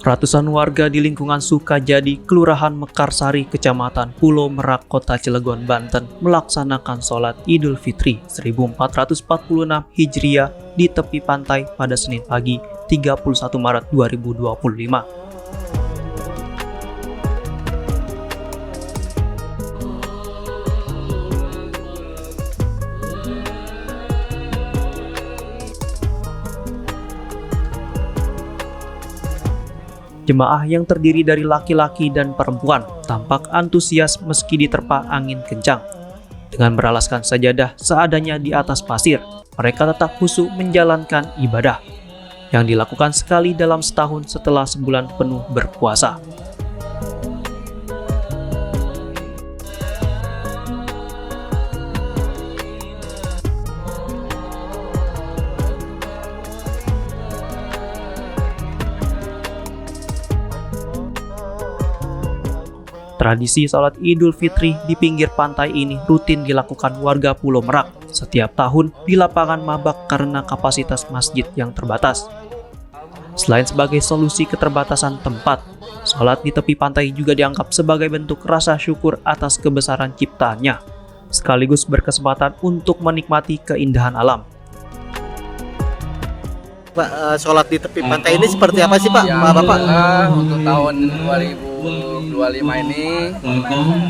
Ratusan warga di lingkungan Sukajadi, Kelurahan Mekarsari, Kecamatan Pulau Merak, Kota Cilegon, Banten melaksanakan sholat Idul Fitri 1446 Hijriah di tepi pantai pada Senin pagi 31 Maret 2025. Jemaah yang terdiri dari laki-laki dan perempuan tampak antusias meski diterpa angin kencang. Dengan beralaskan sajadah seadanya di atas pasir, mereka tetap khusyuk menjalankan ibadah yang dilakukan sekali dalam setahun setelah sebulan penuh berpuasa. Tradisi sholat Idul Fitri di pinggir pantai ini rutin dilakukan warga Pulau Merak setiap tahun di lapangan Mabak karena kapasitas masjid yang terbatas. Selain sebagai solusi keterbatasan tempat, sholat di tepi pantai juga dianggap sebagai bentuk rasa syukur atas kebesaran ciptaannya, sekaligus berkesempatan untuk menikmati keindahan alam. Pak, sholat di tepi pantai ini seperti apa sih Pak? Ya, Bapak? Untuk tahun 2025 ini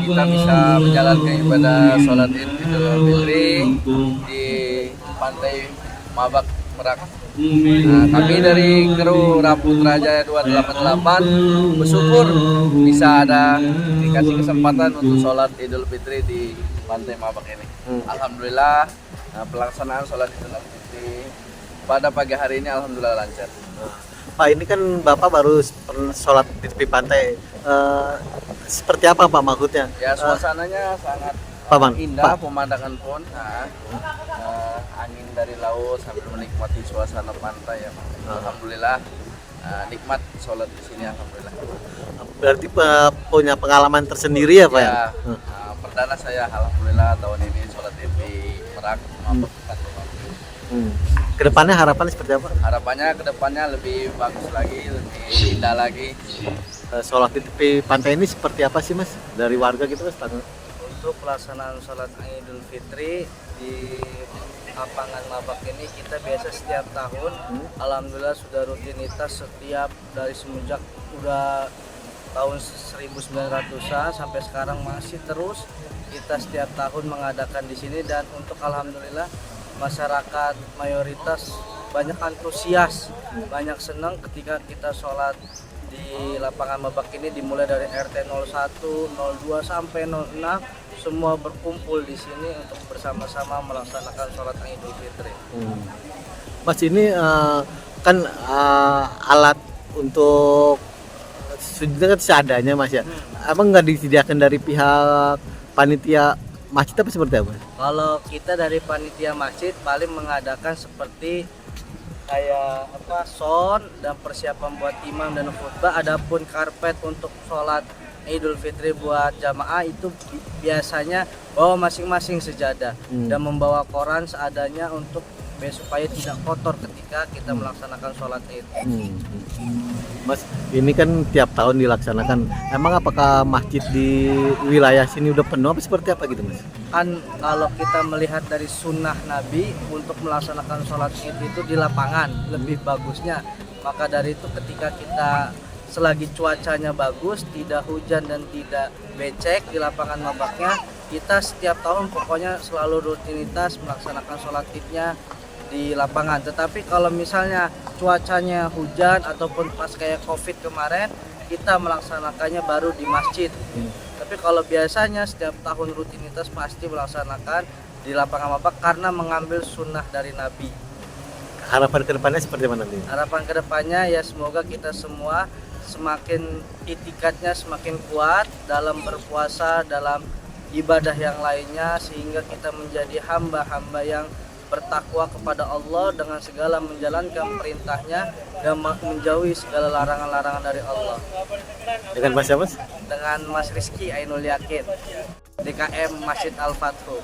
kita bisa menjalankan ibadah sholat Idul Fitri di pantai Mabak Merak. Nah, kami dari kru Raputra Jaya 288 bersyukur bisa dikasih kesempatan untuk sholat Idul Fitri di pantai Mabak ini. Alhamdulillah pelaksanaan sholat Idul Fitri pada pagi hari ini alhamdulillah lancar. Pak, ini kan Bapak baru sholat di tepi pantai. Seperti apa Pak maksudnya? Ya, suasananya sangat indah, pemandangan pun. Angin dari laut sambil menikmati suasana pantai ya. Alhamdulillah nikmat sholat di sini alhamdulillah. Berarti punya pengalaman tersendiri ya Pak? Ya, perdana saya alhamdulillah tahun ini sholat di Merak. Kedepannya harapannya seperti apa? Harapannya kedepannya lebih bagus lagi, lebih indah lagi. Sholat di tepi pantai ini seperti apa sih Mas? Dari warga gitu Mas? Untuk pelaksanaan sholat Idul Fitri di lapangan Mabak ini kita biasa setiap tahun. Alhamdulillah sudah rutinitas setiap dari semenjak udah tahun 1900-an sampai sekarang masih terus kita setiap tahun mengadakan di sini, dan untuk alhamdulillah masyarakat mayoritas banyak antusias, banyak senang ketika kita sholat di lapangan Mabak ini, dimulai dari RT 01, 02 sampai 06 semua berkumpul di sini untuk bersama-sama melaksanakan sholat Idul Fitri. Mas, ini kan alat untuk sujud kan seadanya Mas ya. Emang nggak disediakan dari pihak panitia masjid apa seperti apa? Kalau kita dari panitia masjid paling mengadakan seperti kayak sound dan persiapan buat imam dan khutbah. Adapun karpet untuk sholat Idul Fitri buat jamaah itu biasanya bawa masing-masing sejadah dan membawa koran seadanya untuk supaya tidak kotor ketika kita melaksanakan sholat Id. Mas, ini kan tiap tahun dilaksanakan. Emang apakah masjid di wilayah sini udah penuh apa seperti apa gitu Mas? Kan kalau kita melihat dari sunnah Nabi untuk melaksanakan sholat Id itu di lapangan lebih bagusnya. Maka dari itu ketika kita selagi cuacanya bagus, tidak hujan dan tidak becek di lapangan Mabaknya, kita setiap tahun pokoknya selalu rutinitas melaksanakan sholat Idnya di lapangan. Tetapi kalau misalnya cuacanya hujan ataupun pas kayak COVID kemarin, kita melaksanakannya baru di masjid. Tapi kalau biasanya setiap tahun rutinitas pasti melaksanakan di lapangan Mabak karena mengambil sunnah dari Nabi. Harapan kedepannya seperti mana nanti? Harapan kedepannya ya semoga kita semua semakin itikadnya semakin kuat dalam berpuasa, dalam ibadah yang lainnya, sehingga kita menjadi hamba-hamba yang bertakwa kepada Allah dengan segala menjalankan perintahnya dan menjauhi segala larangan-larangan dari Allah. Dengan Mas siapa? Dengan Mas Rizky Ainul Yakin, DKM Masjid Al-Fathu.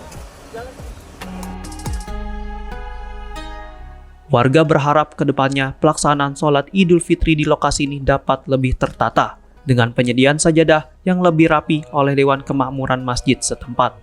Warga berharap ke depannya pelaksanaan sholat Idul Fitri di lokasi ini dapat lebih tertata dengan penyediaan sajadah yang lebih rapi oleh Dewan Kemakmuran Masjid setempat.